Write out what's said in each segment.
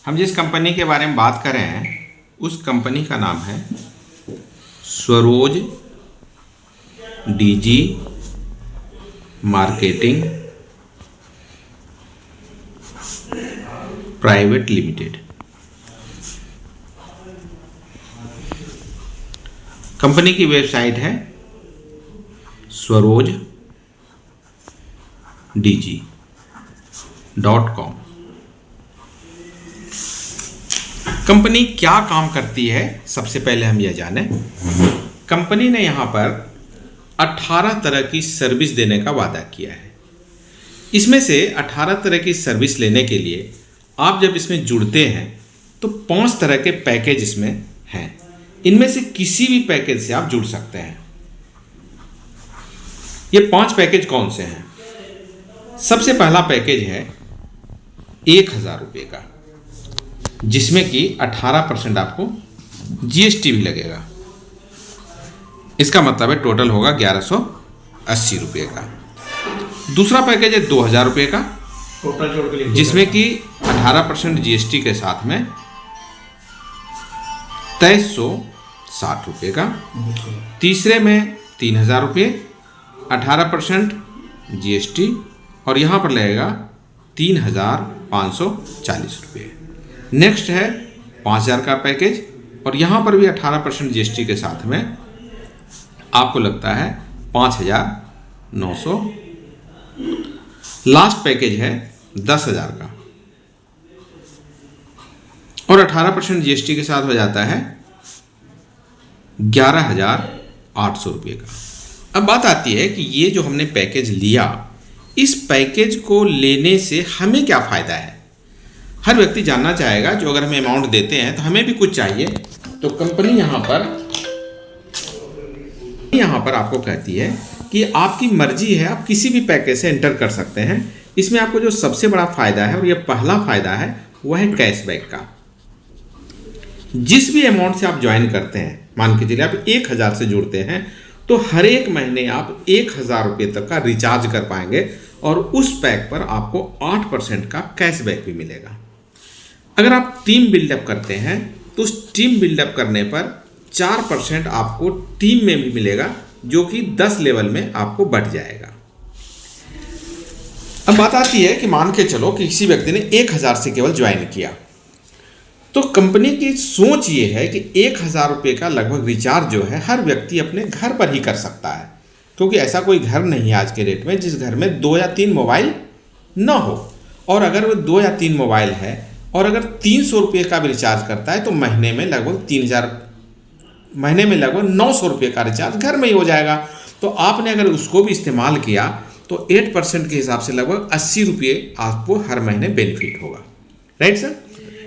हम जिस कंपनी के बारे में बात कर रहे हैं उस कंपनी का नाम है Swaroj DG marketing private limited. Company की वेबसाइट है swarojDG.com। कंपनी क्या काम करती है सबसे पहले हम यह जानें। कंपनी ने यहाँ पर 18 तरह की सर्विस देने का वादा किया है। इसमें से 18 तरह की सर्विस लेने के लिए आप जब इसमें जुड़ते हैं तो 5 तरह के पैकेज इसमें हैं। इनमें से किसी भी पैकेज से आप जुड़ सकते हैं। ये 5 पैकेज कौन से हैं? सबसे पहला पैकेज है 1000 रुपये का, जिसमें कि 18% आपको जीएसटी भी लगेगा। इसका मतलब है टोटल होगा 1180 रुपये का। दूसरा पैकेज है 2000 रुपये का, जिसमें कि 18% जीएसटी के साथ में 2360 रुपये का। तीसरे में 3000 रुपये, 18% जीएसटी, और यहाँ पर लगेगा 3540 रुपये। नेक्स्ट है 5000 का पैकेज, और यहाँ पर भी 18% जीएसटी के साथ में आपको लगता है 5900। लास्ट पैकेज है 10,000 का, और 18% जीएसटी के साथ हो जाता है 11,800 रुपये का। अब बात आती है कि ये जो हमने पैकेज लिया, इस पैकेज को लेने से हमें क्या फ़ायदा है। हर व्यक्ति जानना चाहेगा, जो अगर हम अमाउंट देते हैं तो हमें भी कुछ चाहिए। तो कंपनी यहाँ पर आपको कहती है कि आपकी मर्जी है, आप किसी भी पैकेज से एंटर कर सकते हैं। इसमें आपको जो सबसे बड़ा फ़ायदा है, और ये पहला फ़ायदा है, वह है कैशबैक का। जिस भी अमाउंट से आप ज्वाइन करते हैं, मान के चलिए आप 1000 से जुड़ते हैं, तो हर एक महीने आप 1000 रुपये तक का रिचार्ज कर पाएंगे, और उस पैक पर आपको 8% का कैशबैक भी मिलेगा। अगर आप टीम बिल्डअप करते हैं तो उस टीम बिल्डअप करने पर 4% आपको टीम में भी मिलेगा, जो कि 10 लेवल में आपको बढ़ जाएगा। अब बात आती है कि मान के चलो कि किसी व्यक्ति ने 1000 से केवल ज्वाइन किया, तो कंपनी की सोच ये है कि 1000 रुपये का लगभग रिचार्ज जो है हर व्यक्ति अपने घर पर ही कर सकता है, क्योंकि ऐसा कोई घर नहीं है आज के डेट में जिस घर में 2 या 3 मोबाइल न हो। और अगर वो 2 या 3 मोबाइल है और अगर 300 रुपये का भी रिचार्ज करता है तो महीने में लगभग 900 रुपये का रिचार्ज घर में ही हो जाएगा। तो आपने अगर उसको भी इस्तेमाल किया तो 8% के हिसाब से लगभग 80 रुपये आपको हर महीने बेनिफिट होगा। Right sir?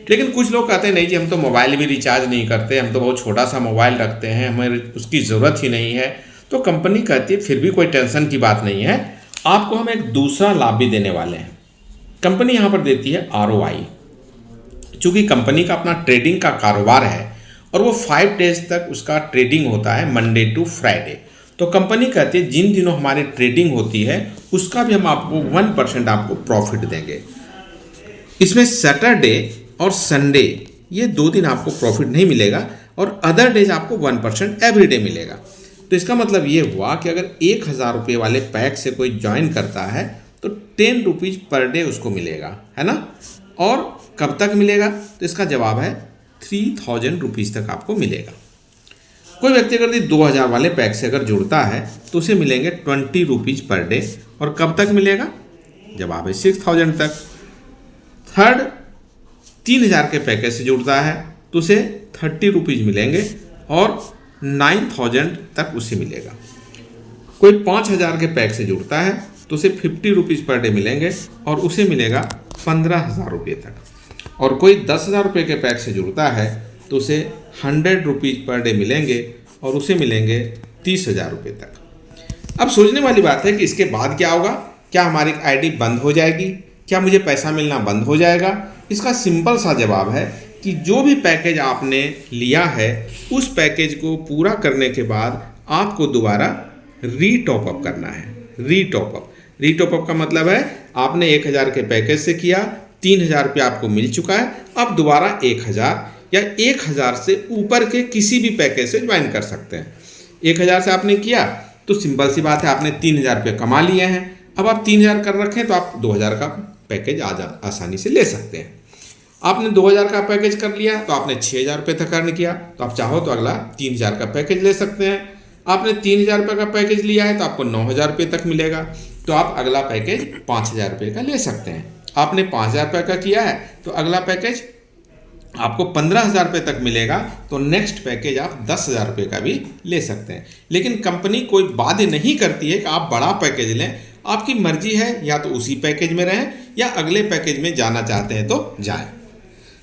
लेकिन कुछ लोग कहते हैं नहीं जी, हम तो मोबाइल भी रिचार्ज नहीं करते, हम तो बहुत छोटा सा मोबाइल रखते हैं, हमें उसकी ज़रूरत ही नहीं है। तो कंपनी कहती है फिर भी कोई टेंशन की बात नहीं है, आपको हम एक दूसरा लाभ भी देने वाले हैं। कंपनी यहाँ पर देती है ROI। चूँकि कंपनी का अपना ट्रेडिंग का कारोबार है और वो 5 डेज तक उसका ट्रेडिंग होता है, मंडे टू फ्राइडे। तो कंपनी कहती है जिन दिनों हमारी ट्रेडिंग होती है उसका भी हम आपको 1% आपको प्रॉफिट देंगे। इसमें सैटरडे और संडे ये 2 दिन आपको प्रॉफिट नहीं मिलेगा, और अदर डेज आपको 1% एवरीडे मिलेगा। तो इसका मतलब ये हुआ कि अगर 1000 रुपये वाले पैक से कोई ज्वाइन करता है तो 10 रुपीज़ पर डे उसको मिलेगा, है ना। और कब तक मिलेगा? तो इसका जवाब है 3000 रुपीज़ तक आपको मिलेगा। कोई व्यक्ति अगर 2000 वाले पैक से अगर जुड़ता है तो उसे मिलेंगे 20 रुपीज़ पर डे, और कब तक मिलेगा? जवाब है 6000 तक। थर्ड, 3000 के पैकेज से जुड़ता है तो उसे 30 रुपीज़ मिलेंगे, और 9000 तक उसे मिलेगा। कोई 5000 के पैक से जुड़ता है तो उसे 50 रुपीज़ पर डे मिलेंगे, और उसे मिलेगा 15000 रुपये तक। और कोई 10,000 रुपये के पैक से जुड़ता है तो उसे 100 रुपीज़ पर डे मिलेंगे, और उसे मिलेंगे 30,000 रुपये तक। अब सोचने वाली बात है कि इसके बाद क्या होगा? क्या हमारी आईडी बंद हो जाएगी? क्या मुझे पैसा मिलना बंद हो जाएगा? इसका सिंपल सा जवाब है कि जो भी पैकेज आपने लिया है उस पैकेज को पूरा करने के बाद आपको दोबारा रीटॉप अप करना है। रीटॉप अप का मतलब है आपने 1000 के पैकेज से किया, 3,000 रुपया आपको मिल चुका है। अब दोबारा 1,000 या 1,000 से ऊपर के किसी भी पैकेज से ज्वाइन कर सकते हैं। 1,000 से आपने किया तो सिंपल सी बात है, आपने 3,000 रुपये कमा लिए हैं। अब आप 3,000 कर रखें तो आप 2,000 का पैकेज आसानी से ले सकते हैं। आपने 2,000 का पैकेज कर लिया तो आपने 6,000 रुपये तक अर्न किया, तो आप चाहो तो अगला 3,000 का पैकेज ले सकते हैं। आपने 3,000 रुपये का पैकेज लिया है तो आपको 9,000 रुपये तक मिलेगा, तो आप अगला पैकेज 5,000 रुपये का ले सकते हैं। आपने 5,000 रुपये का किया है तो अगला पैकेज आपको 15,000 रुपये तक मिलेगा, तो नेक्स्ट पैकेज आप 10,000 रुपये का भी ले सकते हैं। लेकिन कंपनी कोई बाध्य नहीं करती है कि आप बड़ा पैकेज लें, आपकी मर्जी है, या तो उसी पैकेज में रहें या अगले पैकेज में जाना चाहते हैं तो जाएं।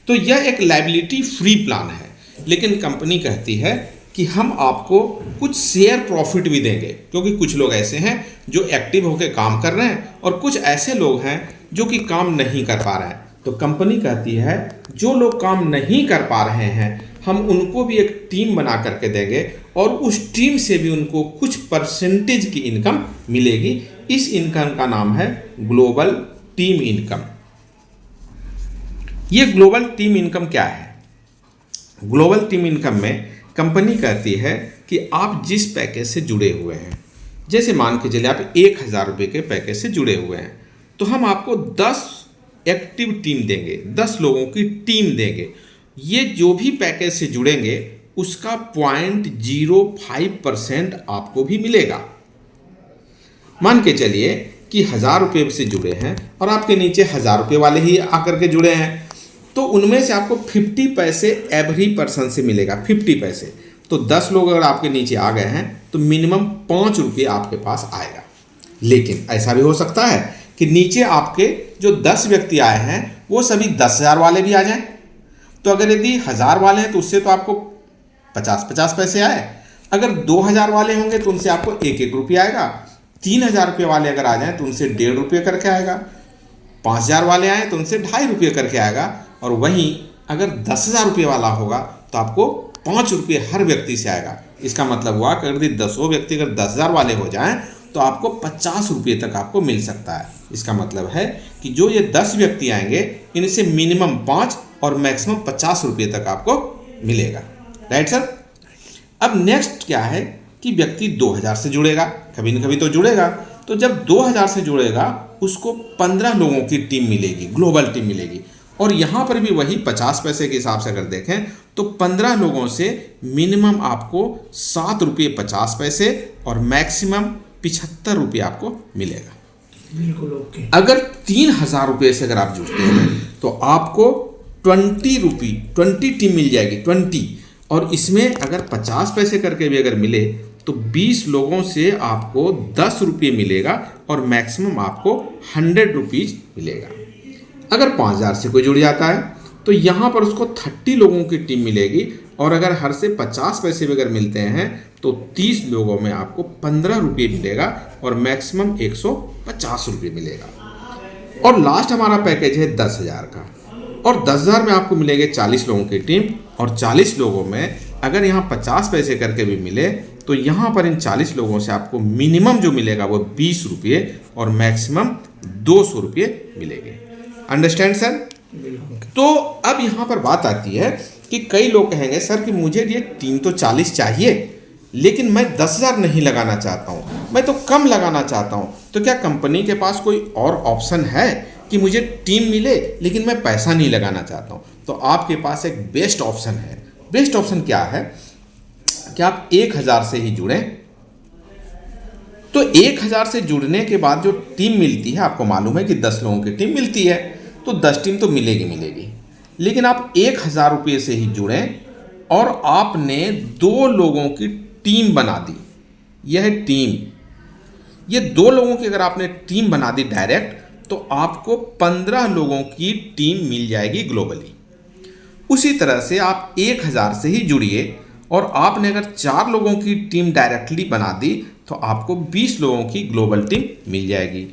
तो यह एक लायबिलिटी फ्री प्लान है, लेकिन कंपनी कहती है कि हम आपको कुछ शेयर प्रॉफिट भी देंगे, क्योंकि कुछ लोग ऐसे हैं जो एक्टिव होकर काम कर रहे हैं और कुछ ऐसे लोग हैं जो कि काम नहीं कर पा रहे हैं। तो कंपनी कहती है जो लोग काम नहीं कर पा रहे हैं हम उनको भी एक टीम बना करके देंगे और उस टीम से भी उनको कुछ परसेंटेज की इनकम मिलेगी। इस इनकम का नाम है ग्लोबल टीम इनकम। ये ग्लोबल टीम इनकम क्या है? ग्लोबल टीम इनकम में कंपनी कहती है कि आप जिस पैकेज से जुड़े हुए हैं, जैसे मान के चलिए आप 1,000 रुपये के पैकेज से जुड़े हुए हैं, तो हम आपको 10 एक्टिव टीम देंगे, 10 लोगों की टीम देंगे। ये जो भी पैकेज से जुड़ेंगे उसका 0.05% आपको भी मिलेगा। मान के चलिए कि 1,000 रुपये से जुड़े हैं और आपके नीचे 1,000 रुपये वाले ही आकर के जुड़े हैं, तो उनमें से आपको 50 पैसे एवरी पर्सन से मिलेगा, 50 पैसे। तो 10 लोग अगर आपके नीचे आ गए हैं तो मिनिमम 5 रुपये आपके पास आएगा। लेकिन ऐसा भी हो सकता है कि नीचे आपके जो 10 व्यक्ति आए हैं वो सभी 10,000 वाले भी आ जाएं। तो अगर यदि 1,000 वाले हैं तो उससे तो आपको 50-50 पैसे आए। अगर 2,000 वाले होंगे तो उनसे आपको 1-1 रुपया आएगा। 3,000 रुपये वाले अगर आ जाएं तो उनसे 1.5 रुपये करके आएगा। 5,000 वाले आए तो उनसे 2.5 रुपये करके आएगा। और वहीं अगर 10,000 रुपये वाला होगा तो आपको 5 रुपये हर व्यक्ति से आएगा। इसका मतलब हुआ कि अगर 10 व्यक्ति अगर 10,000 वाले हो जाएं तो आपको 50 रुपये तक आपको मिल सकता है। इसका मतलब है कि जो ये 10 व्यक्ति आएंगे इनसे मिनिमम 5 और मैक्सिमम 50 रुपये तक आपको मिलेगा। Right sir? अब नेक्स्ट क्या है कि व्यक्ति 2,000 से जुड़ेगा, कभी न कभी तो जुड़ेगा। तो जब 2,000 से जुड़ेगा उसको 15 लोगों की टीम मिलेगी, ग्लोबल टीम मिलेगी। और यहाँ पर भी वही 50 पैसे के हिसाब से अगर देखें तो 15 लोगों से मिनिमम आपको 7 रुपये 50 पैसे और मैक्सिमम 75 रुपये आपको मिलेगा। बिल्कुल ओके। अगर 3,000 रुपये से अगर आप जुड़ते हैं तो आपको 20 टीम मिल जाएगी, 20। और इसमें अगर 50 पैसे करके भी अगर मिले तो 20 लोगों से आपको 10 रुपये मिलेगा और मैक्सिमम आपको 100 रुपीज़ मिलेगा। अगर 5,000 से कोई जुड़ जाता है तो यहाँ पर उसको 30 लोगों की टीम मिलेगी और अगर हर से 50 पैसे भी अगर मिलते हैं तो 30 लोगों में आपको 15 रुपये मिलेगा और मैक्सिमम 150 रुपये मिलेगा। और लास्ट हमारा पैकेज है 10,000 का, और 10,000 में आपको मिलेंगे 40 लोगों की टीम। और 40 लोगों में अगर यहाँ 50 पैसे करके भी मिले तो यहाँ पर इन 40 लोगों से आपको मिनिमम जो मिलेगा वो 20 रुपये और मैक्सिमम 200 रुपये मिलेंगे। Understand sir? तो अब यहाँ पर बात आती है कि कई लोग कहेंगे सर कि मुझे ये टीम तो 40 चाहिए लेकिन मैं 10,000 नहीं लगाना चाहता हूँ, मैं तो कम लगाना चाहता हूँ। तो क्या कंपनी के पास कोई और ऑप्शन है कि मुझे टीम मिले लेकिन मैं पैसा नहीं लगाना चाहता हूँ? तो आपके पास एक बेस्ट ऑप्शन है। बेस्ट ऑप्शन क्या है कि आप 1,000 से ही जुड़ें। तो 1,000 से जुड़ने के बाद जो टीम मिलती है, आपको मालूम है कि 10 लोगों की टीम मिलती है, तो 10 टीम तो मिलेगी। लेकिन आप 1,000 रुपये से ही जुड़ें और आपने 2 लोगों की टीम बना दी। यह टीम, ये 2 लोगों की अगर आपने टीम बना दी डायरेक्ट तो आपको 15 लोगों की टीम मिल जाएगी ग्लोबली। उसी तरह से आप 1,000 से ही जुड़िए और आपने अगर 4 लोगों की टीम डायरेक्टली बना दी तो आपको 20 लोगों की ग्लोबल टीम मिल जाएगी।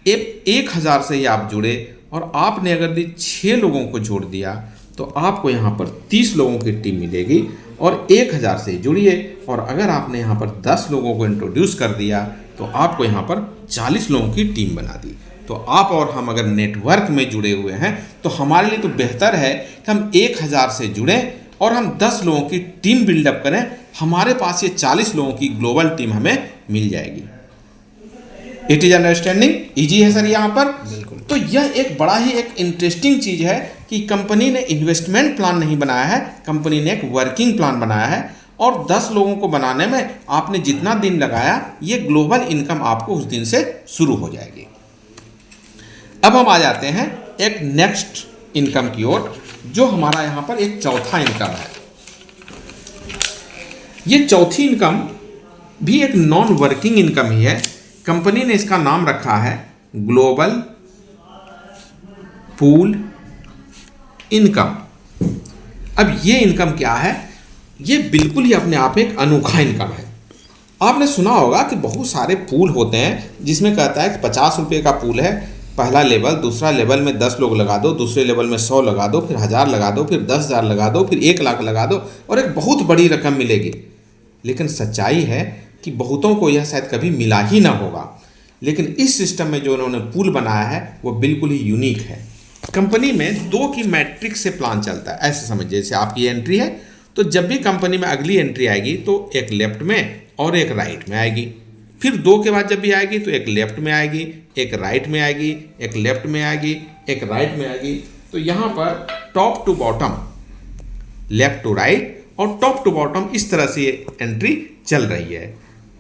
1,000 से ही आप जुड़े और आपने अगर 6 लोगों को जोड़ दिया तो आपको यहाँ पर 30 लोगों की टीम मिलेगी। और 1,000 से जुड़िए और अगर आपने यहाँ पर 10 लोगों को इंट्रोड्यूस कर दिया तो आपको यहाँ पर 40 लोगों की टीम बना दी। तो आप और हम अगर नेटवर्क में जुड़े हुए हैं तो हमारे लिए तो बेहतर है कि हम 1000 से जुड़ें और हम 10 लोगों की टीम बिल्डअप करें। हमारे पास ये 40 लोगों की ग्लोबल टीम हमें मिल जाएगी। इट इज अंडरस्टैंडिंग ईजी है सर यहाँ पर। बिल्कुल। तो यह एक बड़ा ही एक इंटरेस्टिंग चीज़ है कि कंपनी ने इन्वेस्टमेंट प्लान नहीं बनाया है, कंपनी ने एक वर्किंग प्लान बनाया है और 10 लोगों को बनाने में आपने जितना दिन लगाया ये ग्लोबल इनकम आपको उस दिन से शुरू हो जाएगी। अब हम आ जाते हैं एक नेक्स्ट इनकम की ओर, जो हमारा यहाँ पर एक चौथा इनकम है। ये चौथी इनकम भी एक नॉन वर्किंग इनकम ही है। कंपनी ने इसका नाम रखा है ग्लोबल पूल इनकम। अब ये इनकम क्या है? ये बिल्कुल ही अपने आप में एक अनोखा इनकम है। आपने सुना होगा कि बहुत सारे पूल होते हैं जिसमें कहता है कि 50 रुपये का पूल है, पहला लेवल, दूसरा लेवल में 10 लोग लगा दो, दूसरे लेवल में 100 लगा दो, फिर 1000 लगा दो, फिर 10,000 लगा दो, फिर 1 लाख लगा दो और एक बहुत बड़ी रकम मिलेगी। लेकिन सच्चाई है कि बहुतों को यह शायद कभी मिला ही ना होगा। लेकिन इस सिस्टम में जो उन्होंने पूल बनाया है वो बिल्कुल ही यूनिक है। कंपनी में 2 की मैट्रिक्स से प्लान चलता है। ऐसे समझिए जैसे आपकी एंट्री है तो जब भी कंपनी में अगली एंट्री आएगी तो एक लेफ्ट में और एक राइट में आएगी। फिर 2 के बाद जब भी आएगी तो एक लेफ्ट में आएगी, एक राइट में आएगी, एक लेफ्ट में आएगी, एक राइट में आएगी। तो यहाँ पर top to bottom, left to right और टॉप टू बॉटम इस तरह से ये एंट्री चल रही है।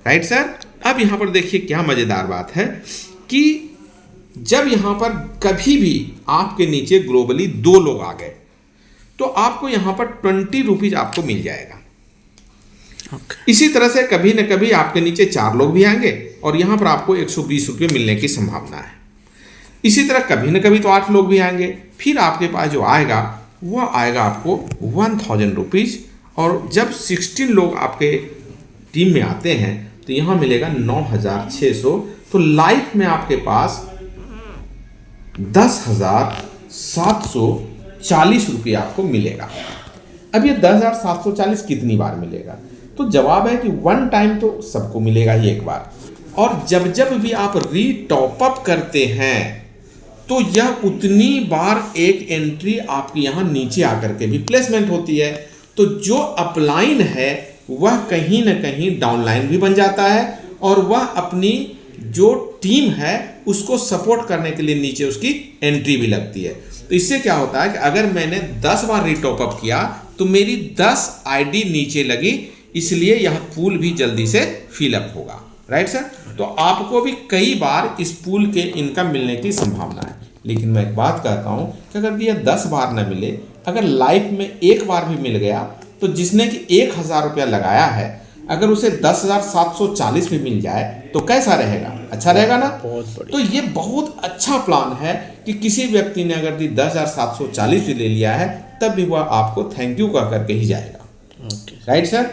Right sir. अब यहाँ पर देखिए क्या मज़ेदार बात है कि जब यहाँ पर कभी भी आपके नीचे ग्लोबली 2 लोग आ गए तो आपको यहाँ पर 20 रुपीज़ आपको मिल जाएगा। इसी तरह से कभी न कभी आपके नीचे 4 लोग भी आएंगे और यहाँ पर आपको 120 रुपये मिलने की संभावना है। इसी तरह कभी न कभी तो 8 लोग भी आएंगे, फिर आपके पास जो आएगा वह आएगा आपको 1000 रुपीज़। और जब 16 लोग आपके टीम में आते हैं तो यहाँ मिलेगा 9600। तो लाइफ में आपके पास 10,740 रुपये आपको मिलेगा। अब ये 10,740 कितनी बार मिलेगा? तो जवाब है कि 1 टाइम तो सबको मिलेगा ही एक बार। और जब जब भी आप री टॉप अप करते हैं तो यह उतनी बार एक एंट्री आपकी यहाँ नीचे आकर के भी प्लेसमेंट होती है। तो जो अपलाइन है वह कहीं ना कहीं डाउनलाइन भी बन जाता है और वह अपनी जो टीम है उसको सपोर्ट करने के लिए नीचे उसकी एंट्री भी लगती है। तो इससे क्या होता है कि अगर मैंने 10 बार रीटॉप अप किया तो मेरी 10 आईडी नीचे लगी, इसलिए यह पूल भी जल्दी से फिलअप होगा। Right sir. तो आपको भी कई बार इस पूल के इनकम मिलने की संभावना है। लेकिन मैं एक बात कहता हूँ कि अगर यह 10 बार न मिले, अगर लाइफ में एक बार भी मिल गया तो जिसने कि 1000 रुपया लगाया है अगर उसे 10,740 भी मिल जाए तो कैसा रहेगा? अच्छा रहेगा ना। तो ये बहुत अच्छा प्लान है कि किसी व्यक्ति ने अगर 10,740 भी ले लिया है तब भी वह आपको थैंक यू कह करके ही जाएगा। Right sir.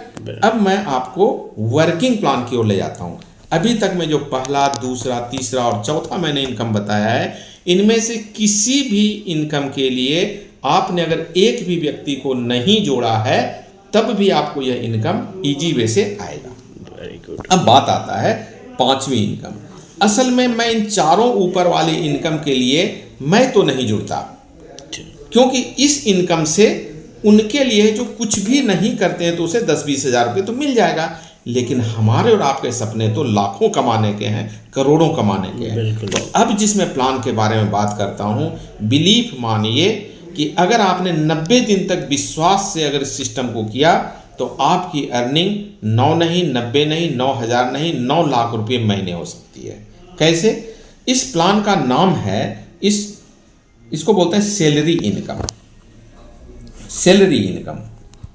अब मैं आपको वर्किंग प्लान की ओर ले जाता हूँ। अभी तक मैं जो पहला, दूसरा, तीसरा और चौथा मैंने इनकम बताया है, इनमें से किसी भी इनकम के लिए आपने अगर एक भी व्यक्ति को नहीं जोड़ा है तब भी आपको यह इनकम इजी वे से आएगा। Very good. अब बात आता है 5वीं इनकम। असल में मैं इन चारों ऊपर वाली इनकम के लिए मैं तो नहीं जुड़ता, क्योंकि इस इनकम से उनके लिए जो कुछ भी नहीं करते हैं तो उसे 10-20 हज़ार रुपये तो मिल जाएगा। लेकिन हमारे और आपके सपने तो लाखों कमाने के हैं, करोड़ों कमाने के हैं। तो अब जिस मैं प्लान के बारे में बात करता हूँ, बिलीफ मानिए कि अगर आपने 90 दिन तक विश्वास से अगर इस सिस्टम को किया तो आपकी अर्निंग 9 नहीं, 90 नहीं, 9,000 नहीं, 9 लाख रुपये महीने हो सकती है। कैसे? इस प्लान का नाम है, इसको बोलते हैं सैलरी इनकम। सैलरी इनकम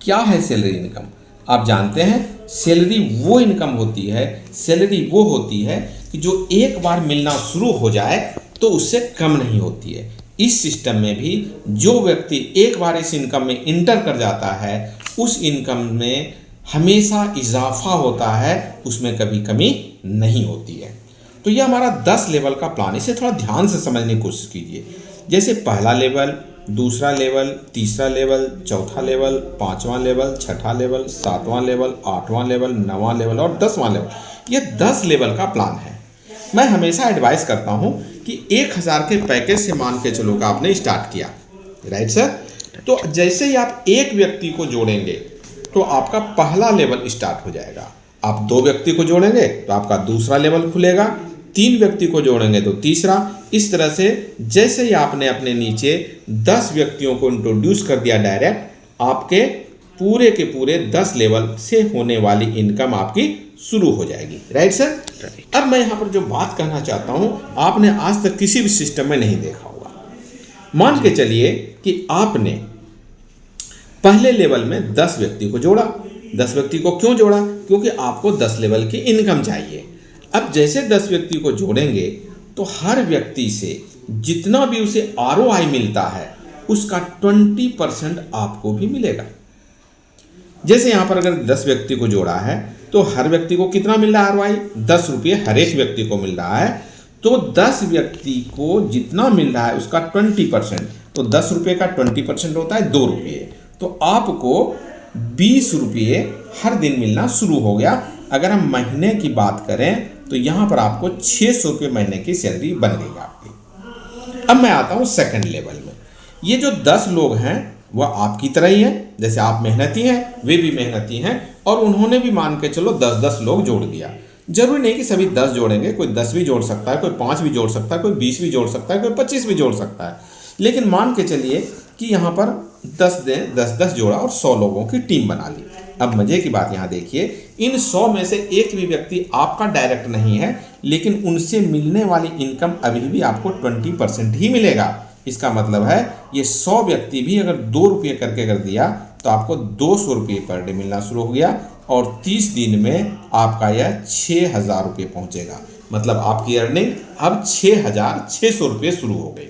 क्या है? सैलरी इनकम आप जानते हैं, सैलरी वो इनकम होती है, सैलरी वो होती है कि जो एक बार मिलना शुरू हो जाए तो उससे कम नहीं होती है। इस सिस्टम में भी जो व्यक्ति एक बार इस इनकम में इंटर कर जाता है उस इनकम में हमेशा इजाफा होता है, उसमें कभी कमी नहीं होती है। तो ये हमारा 10 लेवल का प्लान, इसे थोड़ा ध्यान से समझने की कोशिश कीजिए। जैसे पहला लेवल, दूसरा लेवल, तीसरा लेवल, चौथा लेवल, 5वां लेवल, 6ठा लेवल, 7वां लेवल, 8वां लेवल, 9वां लेवल और 10वां लेवल, ये 10 लेवल का प्लान है। मैं हमेशा एडवाइस करता हूं कि 1000 के पैकेज से मान के चलो कि आपने स्टार्ट किया, राइट सर। तो जैसे ही आप एक व्यक्ति को जोड़ेंगे तो आपका पहला लेवल स्टार्ट हो जाएगा। आप 2 व्यक्ति को जोड़ेंगे तो आपका दूसरा लेवल खुलेगा, 3 व्यक्ति को जोड़ेंगे तो तीसरा। इस तरह से जैसे ही आपने अपने नीचे 10 व्यक्तियों को इंट्रोड्यूस कर दिया डायरेक्ट, आपके पूरे के पूरे 10 लेवल से होने वाली इनकम आपकी शुरू हो जाएगी, राइट सर। अब मैं यहाँ पर जो बात कहना चाहता हूँ, आपने आज तक किसी भी सिस्टम में नहीं देखा होगा। मान के चलिए कि आपने पहले लेवल में 10 व्यक्ति को जोड़ा। 10 व्यक्ति को क्यों जोड़ा? क्योंकि आपको 10 लेवल की इनकम चाहिए। अब जैसे 10 व्यक्ति को जोड़ेंगे तो हर व्यक्ति से जितना भी उसे ROI मिलता है उसका 20% आपको भी मिलेगा। जैसे यहाँ पर अगर 10 व्यक्ति को जोड़ा है तो हर व्यक्ति को कितना मिल रहा है ROI? 10 रुपये हर एक व्यक्ति को मिल रहा है। तो 10 व्यक्ति को जितना मिल रहा है उसका 20%, तो 10 रुपये का 20% होता है 2 रुपये। तो आपको 20 रुपये हर दिन मिलना शुरू हो गया। अगर हम महीने की बात करें तो यहाँ पर आपको 600 रुपये महीने की सैलरी बन गई आपकी। अब मैं आता हूँ सेकंड लेवल में। ये जो 10 लोग हैं वह आपकी तरह ही हैं, जैसे आप मेहनती हैं वे भी मेहनती हैं, और उन्होंने भी मान के चलो 10-10 लोग जोड़ दिया। जरूरी नहीं कि सभी 10 जोड़ेंगे, कोई 10 भी जोड़ सकता है, कोई 5 भी जोड़ सकता है, कोई 20 भी जोड़ सकता है, कोई 25 भी जोड़ सकता है। लेकिन मान के चलिए कि यहाँ पर 10 जोड़ा और 100 लोगों की टीम बना ली। अब मजे की बात यहाँ देखिए, इन 100 में से एक भी व्यक्ति आपका डायरेक्ट नहीं है, लेकिन उनसे मिलने वाली इनकम अभी भी आपको 20% ही मिलेगा। इसका मतलब है ये 100 व्यक्ति भी अगर 2 रुपये करके कर दिया तो आपको 200 रुपये पर डे मिलना शुरू हो गया, और 30 दिन में आपका यह 6000 रुपये पहुँचेगा। मतलब आपकी अर्निंग अब 6600 रुपये शुरू हो गई।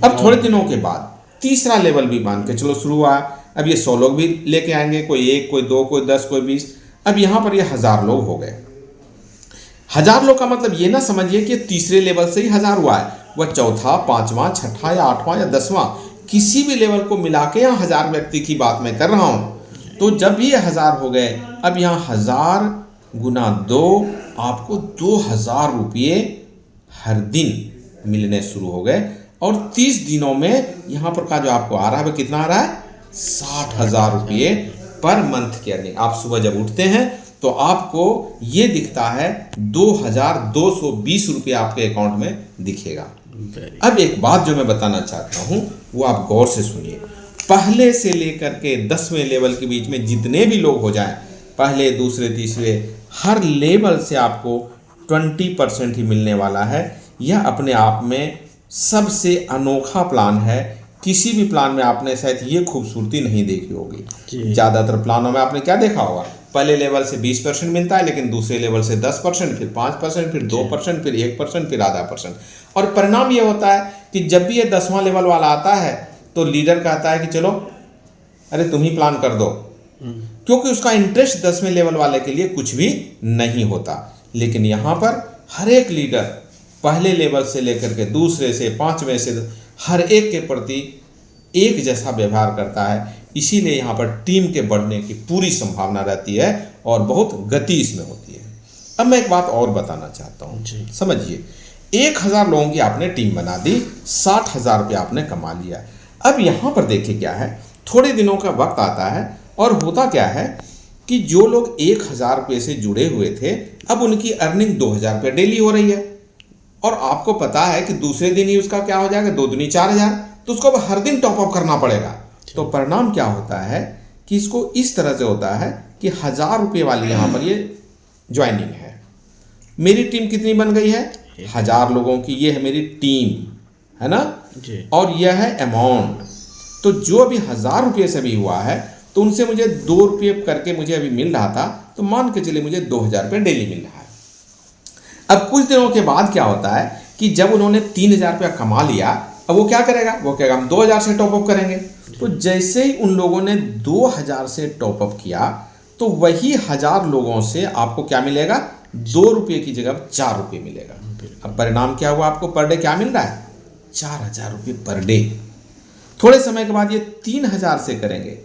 अब थोड़े दिनों के बाद तीसरा लेवल भी मान के चलो शुरू हुआ। अब ये 100 लोग भी लेके आएंगे, कोई 1, कोई 2, कोई 10, कोई 20। अब यहाँ पर ये 1000 लोग हो गए। 1000 लोग का मतलब ये ना समझिए कि तीसरे लेवल से ही 1000 हुआ है, वह चौथा, 5वां, 6ठा या 8वां या 10वां किसी भी लेवल को मिला के यहाँ 1000 व्यक्ति की बात मैं कर रहा हूँ। तो जब भी ये 1000 हो गए, अब यहाँ 1000 गुना 2 आपको 2000 रुपये हर दिन मिलने शुरू हो गए, और 30 दिनों में यहाँ पर का जो आपको आ रहा है वह कितना आ रहा है? 60,000 रुपये पर मंथ की अर्निंग। आप सुबह जब उठते हैं तो आपको ये दिखता है 2220 रुपये आपके अकाउंट में दिखेगा। अब एक बात जो मैं बताना चाहता हूँ वो आप गौर से सुनिए। पहले से लेकर के 10वें लेवल के बीच में जितने भी लोग हो जाएं, पहले, दूसरे, तीसरे, हर लेवल से आपको 20% ही मिलने वाला है। यह अपने आप में सबसे अनोखा प्लान है। किसी भी प्लान में आपने शायद ये खूबसूरती नहीं देखी होगी। ज़्यादातर प्लानों में आपने क्या देखा होगा? पहले लेवल से 20% मिलता है, लेकिन दूसरे लेवल से 10%, फिर 5%, फिर 2%, फिर 1%, फिर आधा %। और परिणाम ये होता है कि जब भी ये 10वां लेवल वाला आता है तो लीडर कहता है कि चलो अरे तुम ही प्लान कर दो, क्योंकि उसका इंटरेस्ट 10वें लेवल वाले के लिए कुछ भी नहीं होता। लेकिन यहाँ पर हर एक लीडर पहले लेवल से लेकर के दूसरे से 5वें से हर एक के प्रति एक जैसा व्यवहार करता है। इसीलिए यहाँ पर टीम के बढ़ने की पूरी संभावना रहती है और बहुत गति इसमें होती है। अब मैं एक बात और बताना चाहता हूँ, समझिए। 1000 लोगों की आपने टीम बना दी, 60,000 रुपये आपने कमा लिया। अब यहाँ पर देखिए क्या है, थोड़े दिनों का वक्त आता है और होता क्या है कि जो लोग 1000 रुपये से जुड़े हुए थे, अब उनकी अर्निंग 2000 रुपये डेली हो रही है, और आपको पता है कि दूसरे दिन ही उसका क्या हो जाएगा, 2 दूनी 4000, तो उसको अब हर दिन टॉपअप करना पड़ेगा। तो परिणाम क्या होता है कि इसको इस तरह से होता है कि 1000 रुपये वाली यहाँ पर ये ज्वाइनिंग है। मेरी टीम कितनी बन गई है? 1000 लोगों की ये है मेरी टीम, है ना जी। और यह है अमाउंट। तो जो अभी 1000 रुपये से भी हुआ है तो उनसे मुझे 2 रुपये करके मुझे अभी मिल रहा था, तो मान के चलिए मुझे 2000 रुपये डेली मिल रहा है। अब कुछ दिनों के बाद क्या होता है कि जब उन्होंने 3000 रुपया कमा लिया, अब वो क्या करेगा? वो कहेगा हम 2000 से टॉपअप करेंगे। तो जैसे ही उन लोगों ने 2000 से टॉपअप किया तो वही 1000 लोगों से आपको क्या मिलेगा? 2 रुपये की जगह 4 रुपये मिलेगा। अब परिणाम क्या हुआ? आपको पर डे क्या मिल रहा है? 4000 रुपये पर डे। थोड़े समय के बाद ये 3000 से करेंगे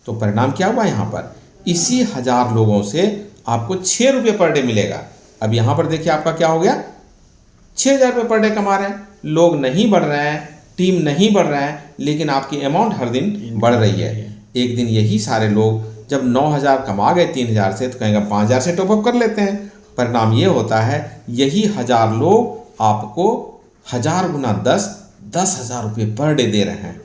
तो परिणाम क्या हुआ? यहाँ पर इसी 1000 लोगों से आपको 6 रुपये पर डे मिलेगा। अब यहाँ पर देखिए आपका क्या हो गया, 6,000 रुपये पर डे कमा रहे हैं। लोग नहीं बढ़ रहे हैं, टीम नहीं बढ़ रहा है, लेकिन आपकी अमाउंट हर दिन बढ़ रही है। एक दिन यही सारे लोग जब 9,000 कमा गए 3,000 से, तो कहेंगे 5,000 से टॉपअप कर लेते हैं। परिणाम ये होता है यही 1,000 लोग आपको 1,000 गुना 10,000 रुपये पर डे दे रहे हैं।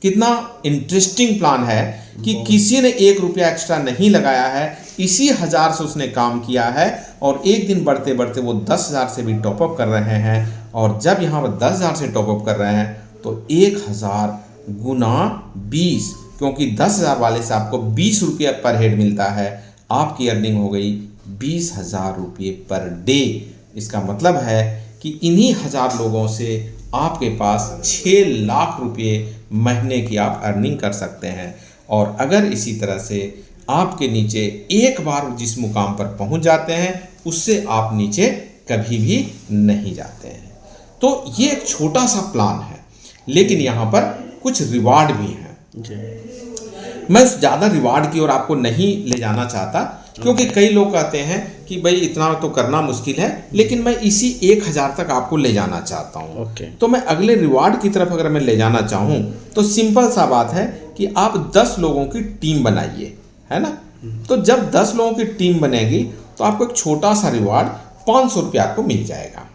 कितना इंटरेस्टिंग प्लान है कि किसी ने 1 रुपया एक्स्ट्रा नहीं लगाया है, इसी 1,000 से उसने काम किया है और एक दिन बढ़ते बढ़ते वो 10,000 से भी टॉपअप कर रहे हैं। और जब यहाँ पर 10,000 से टॉपअप कर रहे हैं तो 1,000 गुना 20, क्योंकि 10,000 वाले से आपको 20 रुपये पर हेड मिलता है, आपकी अर्निंग हो गई 20,000 रुपये पर डे। इसका मतलब है कि इन्हीं 1,000 लोगों से आपके पास 6 लाख रुपये महीने की आप अर्निंग कर सकते हैं। और अगर इसी तरह से आपके नीचे एक बार जिस मुकाम पर पहुंच जाते हैं, उससे आप नीचे कभी भी नहीं जाते हैं। तो ये एक छोटा सा प्लान है, लेकिन यहाँ पर कुछ रिवार्ड भी हैं। मैं ज़्यादा रिवार्ड की ओर आपको नहीं ले जाना चाहता, क्योंकि कई लोग कहते हैं कि भाई इतना तो करना मुश्किल है, लेकिन मैं इसी 1,000 तक आपको ले जाना चाहता हूँ। तो मैं अगले रिवार्ड की तरफ अगर मैं ले जाना चाहूँ तो सिंपल सा बात है कि आप 10 लोगों की टीम बनाइए, है ना। तो जब 10 लोगों की टीम बनेगी तो आपको एक छोटा सा रिवार्ड 500 रुपये आपको मिल जाएगा।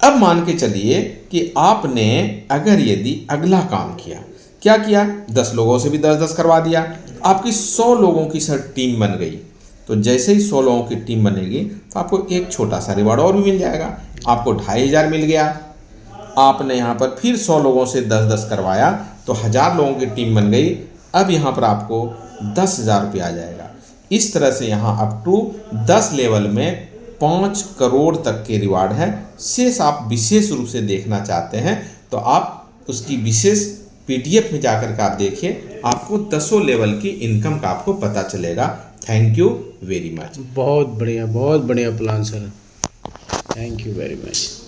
अब मान के चलिए कि आपने अगर यदि अगला काम किया, क्या किया, 10 लोगों से भी 10-10 करवा दिया, आपकी 100 लोगों की सर टीम बन गई। तो जैसे ही 100 लोगों की टीम बनेगी तो आपको एक छोटा सा रिवार्ड और भी मिल जाएगा। आपको 2,500 मिल गया। आपने यहाँ पर फिर 100 लोगों से 10-10 करवाया तो 1,000 लोगों की टीम बन गई। अब यहाँ पर आपको 10,000 रुपये आ जाएगा। इस तरह से यहाँ अप टू 10 लेवल में 5 करोड़ तक के रिवार्ड है। शेष आप विशेष रूप से देखना चाहते हैं तो आप उसकी विशेष PDF में जाकर के आप देखिए, आपको 10 लेवल की इनकम का आपको पता चलेगा। Thank you very much. बहुत बढ़िया plan sir, thank you very much.